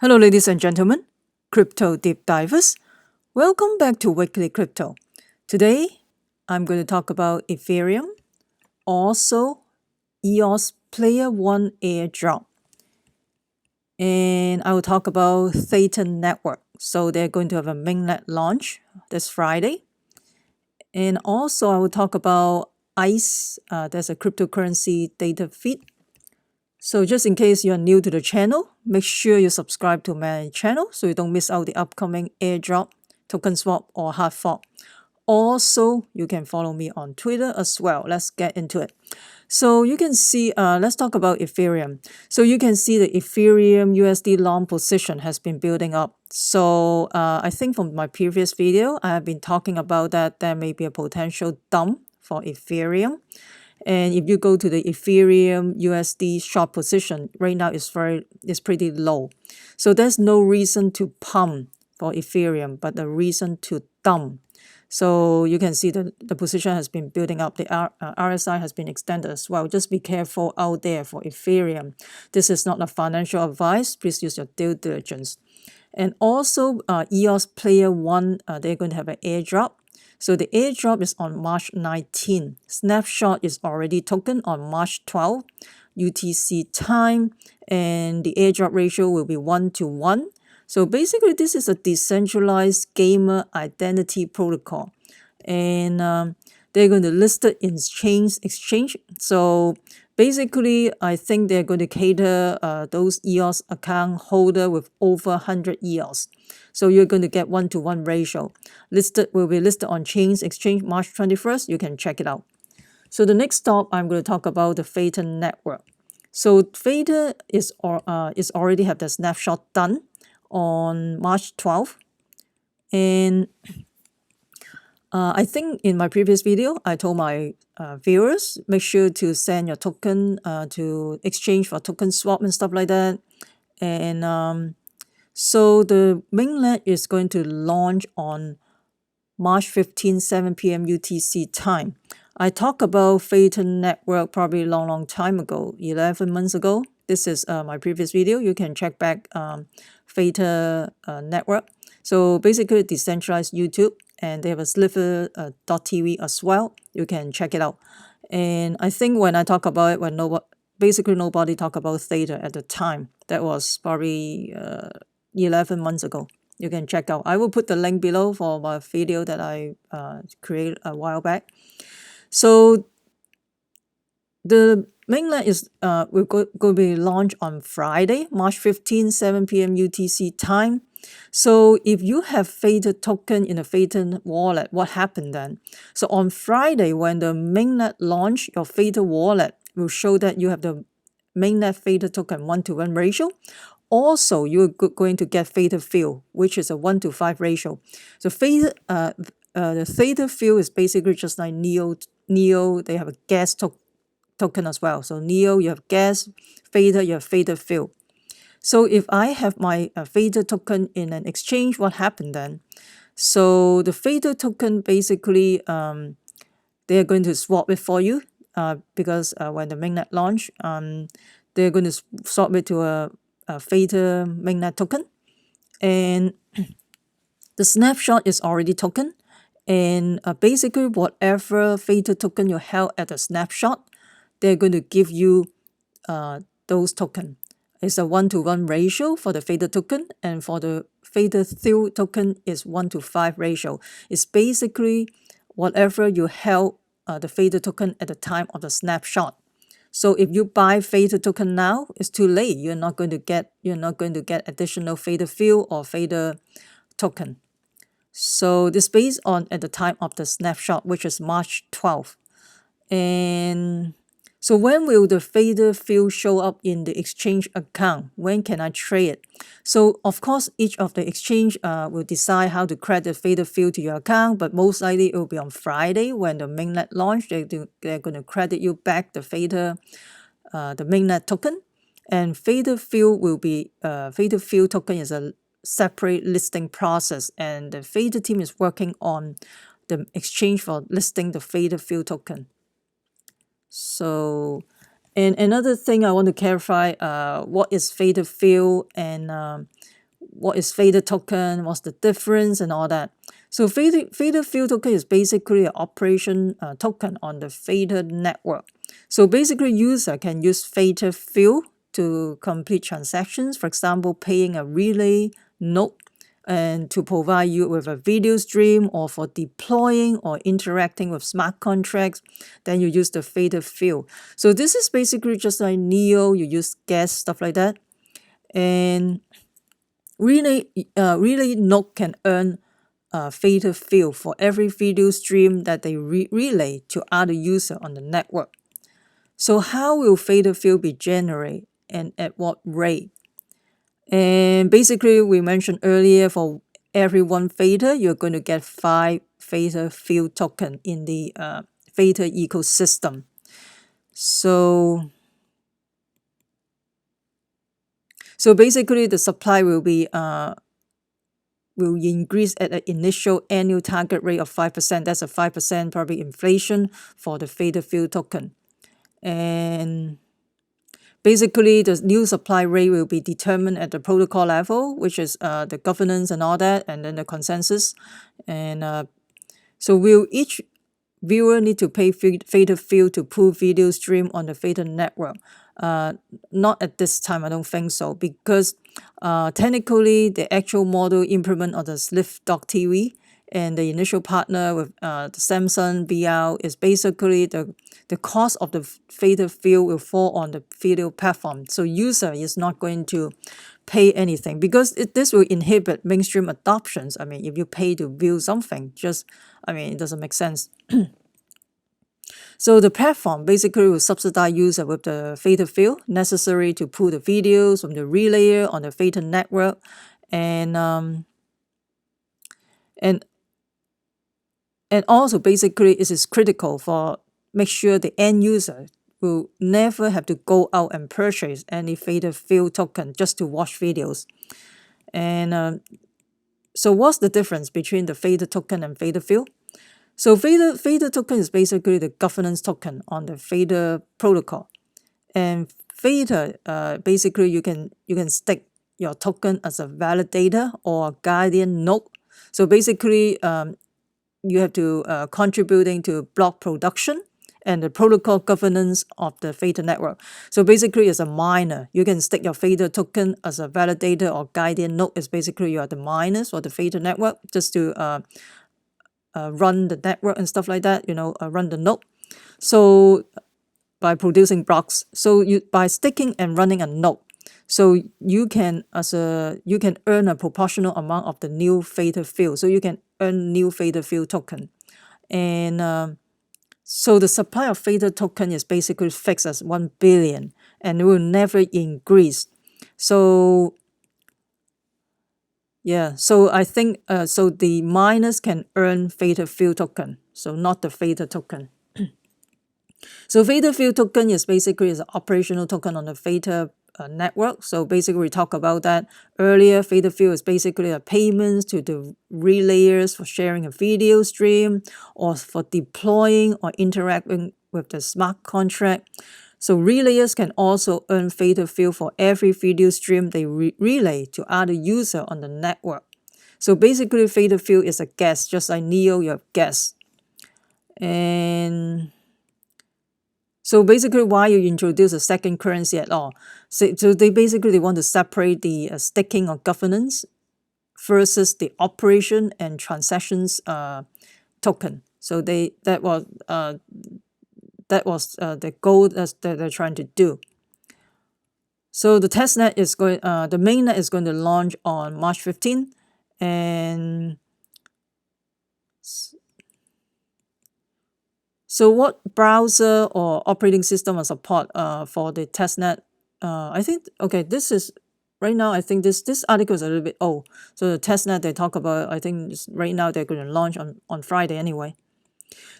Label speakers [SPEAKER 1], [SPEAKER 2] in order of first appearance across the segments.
[SPEAKER 1] Hello, ladies and gentlemen, crypto deep divers. Welcome back to Weekly Crypto. Today, I'm going to talk about Ethereum, also EOS PlayerOne airdrop, and I will talk about Theta Network. So they're going to have a mainnet launch this Friday, and also I will talk about ICE. There's a cryptocurrency data feed. So just in case you're new to the channel, make sure you subscribe to my channel so you don't miss out the upcoming airdrop, token swap, or hard fork. Also, you can follow me on Twitter as well. Let's get into it. So you can see, let's talk about Ethereum. So you can see the Ethereum USD long position has been building up. So I think from my previous video, I have been talking about that there may be a potential dump for Ethereum. And if you go to the Ethereum USD short position, right now it's pretty low. So there's no reason to pump for Ethereum, but the reason to dump. So you can see the position has been building up. The RSI has been extended as well. Just be careful out there for Ethereum. This is not a financial advice. Please use your due diligence. And also EOS PlayerOne, they're going to have an airdrop. So the airdrop is on March 19. Snapshot is already token on March 12 UTC time, and the airdrop ratio will be 1:1. So basically, this is a decentralized gamer identity protocol, and they're going to list it in exchange. So basically, I think they're going to cater those EOS account holder with over 100 EOS. So you're going to get 1:1 ratio. Will be listed on Chains Exchange March 21st. You can check it out. So the next stop, I'm going to talk about the Theta Network. So Theta is already have the snapshot done on March 12th. And I think in my previous video, I told my viewers, make sure to send your token to exchange for token swap and stuff like that. And so the mainnet is going to launch on March 15, 7 p.m. UTC time. I talked about Theta Network probably a long time ago, 11 months ago. This is my previous video. You can check back Theta Network. So basically decentralized YouTube, and they have a sliver.tv as well. You can check it out. And I think when I talk about it, when nobody talked about Theta at the time. That was probably 11 months ago. You can check out. I will put the link below for my video that I created a while back. So the mainnet is will go to be launched on Friday, March 15, 7 p.m. UTC time. So if you have Theta token in a Theta wallet, what happened then? So on Friday, when the mainnet launch, your Theta wallet will show that you have the mainnet Theta token 1:1 ratio. Also, you're going to get Theta Fuel, which is a 1:5 ratio. So the Theta Fuel is basically just like Neo. They have a gas token as well. So Neo, you have gas. Theta, you have Theta Fuel. So if I have my Theta token in an exchange, what happened then? So the Theta token basically, they're going to swap it for you because when the mainnet launch, they're going to swap it to a Theta Mainnet token, and the snapshot is already token, and basically whatever Theta token you held at the snapshot, they're going to give you those token. It's a 1:1 ratio for the Theta token, and for the Theta Fuel token is 1:5 ratio. It's basically whatever you held the Theta token at the time of the snapshot. So if you buy Theta token now, it's too late. You're not going to get additional Theta Fuel or Theta token. So this based on at the time of the snapshot, which is March 12th. And so when will the Theta Fuel show up in the exchange account? When can I trade it? So of course, each of the exchange will decide how to credit Theta Fuel to your account, but most likely it will be on Friday when the mainnet launch. They're going to credit you back the Theta, the mainnet token, and Theta Fuel will be Theta Fuel token is a separate listing process, and the Theta team is working on the exchange for listing the Theta Fuel token. So And another thing I want to clarify, what is Theta Fuel and what is Theta token, what's the difference and all that. So Theta Fuel token is basically an operation token on the Theta network. So basically user can use Theta Fuel to complete transactions, for example, paying a relay node and to provide you with a video stream, or for deploying or interacting with smart contracts, then you use the Theta Fuel. So this is basically just like Neo, you use gas, stuff like that. And relay node can earn Theta Fuel for every video stream that they relay to other user on the network. So how will Theta Fuel be generated and at what rate? And basically, we mentioned earlier, for every 1 Theta, you're going to get 5 Theta Fuel token in the Theta ecosystem. So basically, the supply will increase at an initial annual target rate of 5%. That's a 5% probably inflation for the Theta Fuel token. And basically, the new supply rate will be determined at the protocol level, which is the governance and all that, and then the consensus. And so will each viewer need to pay Theta Fuel to pull video stream on the Theta network? Not at this time, I don't think so, because technically the actual model implement of the Sliff.tv and the initial partner with the Samsung BL is basically the cost of the Theta Fuel will fall on the video platform. So user is not going to pay anything, because this will inhibit mainstream adoptions. I mean, if you pay to view something, it doesn't make sense. So the platform basically will subsidize user with the Theta Fuel necessary to pull the videos from the relayer on the Theta network, and also basically it is critical for make sure the end user will never have to go out and purchase any Theta Fuel token just to watch videos. And so what's the difference between the Theta token and Theta Fuel? So Theta token is basically the governance token on the Theta protocol. And Theta, basically you can stake your token as a validator or a guardian node. So basically you have to contributing to block production and the protocol governance of the Theta network. So basically it's a miner. You can stake your Theta token as a validator or guardian node. Is basically you are the miners for the Theta network, just to run the network and stuff like that, run the node. So by producing blocks, so by staking and running a node, so you can earn a proportional amount of the new Theta Fuel. So you can earn new Theta Fuel token. And so the supply of Theta token is basically fixed as 1 billion and it will never increase. So yeah, so I think so the miners can earn Theta Fuel token, so not the Theta token. So Theta Fuel token is basically an operational token on the Theta network. So basically we talked about that earlier. Theta Fuel is basically a payments to the relayers for sharing a video stream or for deploying or interacting with the smart contract. So relayers can also earn Theta Fuel for every video stream they relay to other users on the network. So basically Theta Fuel is a gas, just like Neo, you have gas. And so basically why you introduce a second currency at all? So they want to separate the staking or governance versus the operation and transactions token. So that was the goal that they're trying to do. So the testnet is going, the mainnet is going to launch on March 15, and so what browser or operating system or support for the testnet? I think this is right now. I think this article is a little bit old. So the testnet they talk about, I think right now they're going to launch on Friday anyway.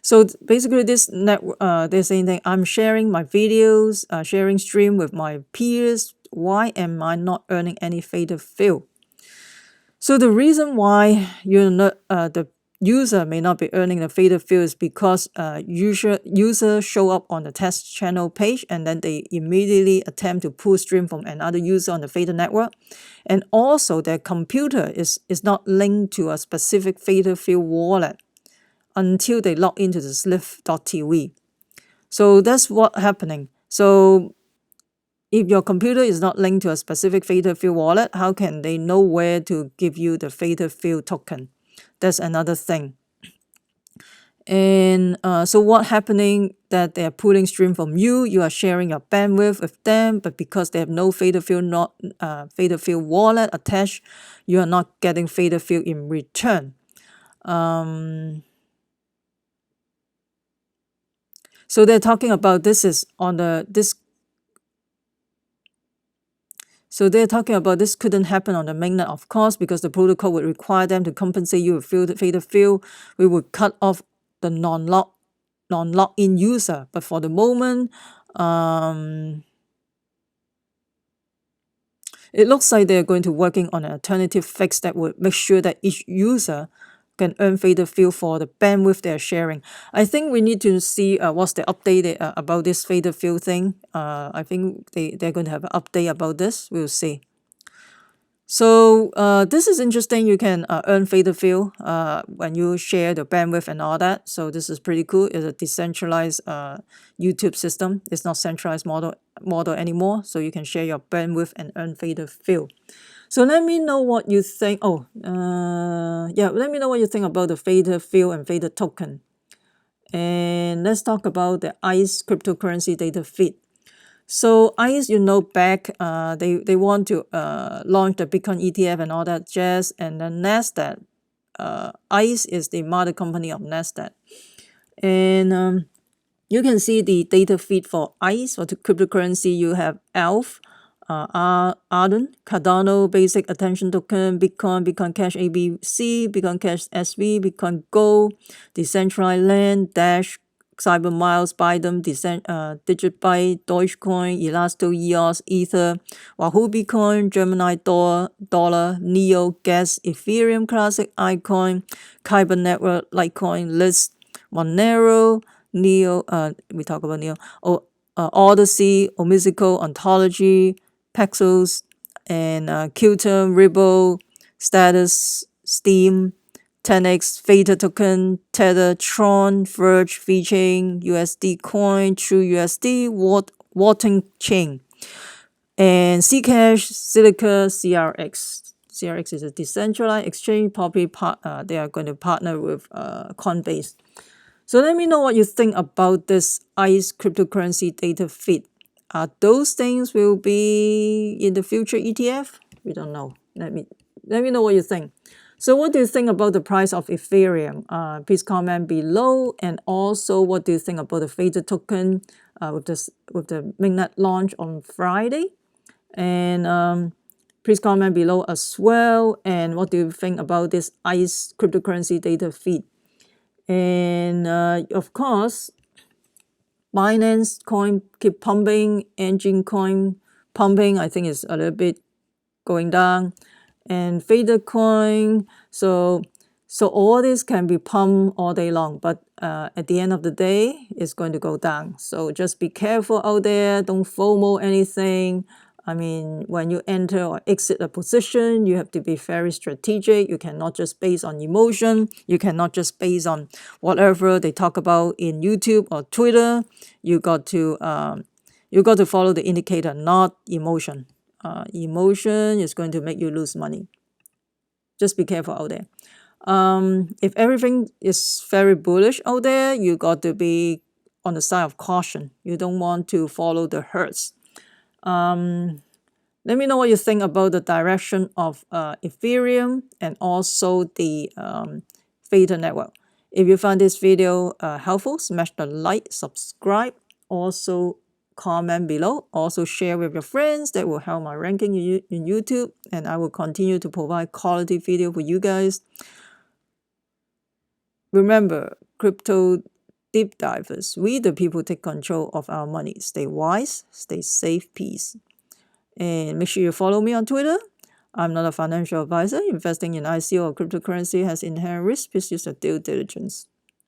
[SPEAKER 1] So basically this network, they're saying that I'm sharing my videos, sharing stream with my peers. Why am I not earning any Theta Fuel? So the reason why you're not user may not be earning the Theta Fuel is because user show up on the test channel page and then they immediately attempt to pull stream from another user on the Theta network. And also their computer is not linked to a specific Theta Fuel wallet until they log into the sliff.tv. So that's what's happening. So if your computer is not linked to a specific Theta Fuel wallet, how can they know where to give you the Theta Fuel token? That's another thing. And so what's happening that they're pulling stream from you, you are sharing your bandwidth with them, but because they have no Theta Fuel wallet attached, you are not getting Theta Fuel in return. So they're talking about this is on this. So they're talking about this couldn't happen on the mainnet, of course, because the protocol would require them to compensate you with Theta Fuel. We would cut off the non-login user. But for the moment, it looks like they're going to working on an alternative fix that would make sure that each user can earn Theta Fuel for the bandwidth they're sharing. I think we need to see what's the update about this Theta Fuel thing. I think they're going to have an update about this. We'll see. So this is interesting. You can earn Theta Fuel when you share the bandwidth and all that. So this is pretty cool. It's a decentralized YouTube system. It's not centralized model anymore. So you can share your bandwidth and earn Theta Fuel. So let me know what you think. Let me know what you think about the Theta Fuel and Theta token. And let's talk about the ICE cryptocurrency data feed. So ICE, back they want to launch the Bitcoin ETF and all that jazz, and then Nasdaq. ICE is the mother company of Nasdaq, and you can see the data feed for ICE for the cryptocurrency. You have ELF, Arden, Cardano, Basic Attention Token, Bitcoin Cash ABC, Bitcoin Cash SV, Bitcoin Gold, Decentralized, Dash, Cyber Miles, Biden, Digitbyte, Dogecoin, Elasto, EOS, Ether, Wahoo Bitcoin, Gemini Dollar, Neo, Gas, Ethereum Classic, iCoin, Kyber Network, Litecoin, List, Monero, Neo, we talk about Neo, Odyssey, Omisico, Ontology, Paxos, and Qtum, Ripple, Status, Steam, 10x, Theta Token, Tether, Tron, Verge, VeChain, USD Coin, TrueUSD, Walton Chain, and Zcash, Silica, CRX. CRX is a decentralized exchange. Probably they are going to partner with Coinbase. So let me know what you think about this ICE cryptocurrency data feed. Those things will be in the future ETF? We don't know. Let me know what you think. So what do you think about the price of Ethereum? Please comment below. And also, what do you think about the Theta token with the mainnet launch on Friday? And please comment below as well. And what do you think about this ICE cryptocurrency data feed? And of course, Binance coin keep pumping, Engine coin pumping. I think it's a little bit going down, and Theta coin. So all this can be pumped all day long, but at the end of the day, it's going to go down. So just be careful out there. Don't FOMO anything. I mean, when you enter or exit a position, you have to be very strategic. You cannot just base on emotion. You cannot just base on whatever they talk about in YouTube or Twitter. You got to follow the indicator, not emotion. Emotion is going to make you lose money. Just be careful out there. If everything is very bullish out there, you got to be on the side of caution. You don't want to follow the herds. Let me know what you think about the direction of Ethereum and also the Theta Network. If you found this video helpful, smash the like, subscribe, also comment below, also share with your friends. That will help my ranking in YouTube, and I will continue to provide quality video for you guys. Remember, crypto deep divers, we the people take control of our money. Stay wise, stay safe, peace. And make sure you follow me on Twitter. I'm not a financial advisor. Investing in ICO or cryptocurrency has inherent risk. Please use your due diligence.